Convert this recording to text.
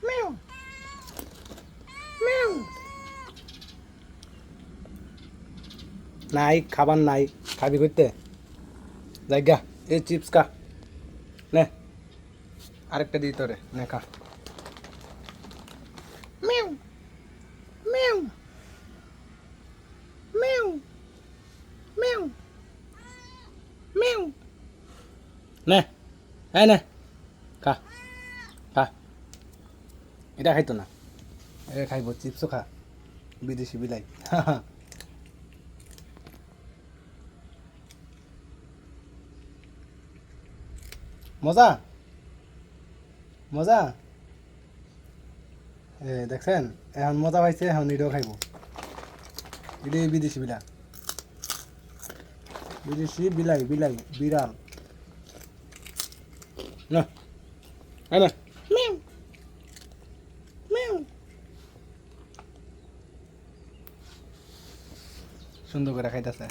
mu mu নাই খাবার নাই খাবি করতে জায়গা এই চিপস খা নে আরেকটা দিই তোরে নে খা mu mu mu mu mu নে এই নে খা খা এটা খাইতো না এটা খাইব চিপসও খা বিদেশি বিলাই মজা মজা দেখছেন এখন মজা পাইছে এখন এটাও খাইব এটাই বিদেশি বিলা বিদেশি বিলাই বিলাই বিড়াল না না মিউ মিউ সুন্দর করে খাইতেছে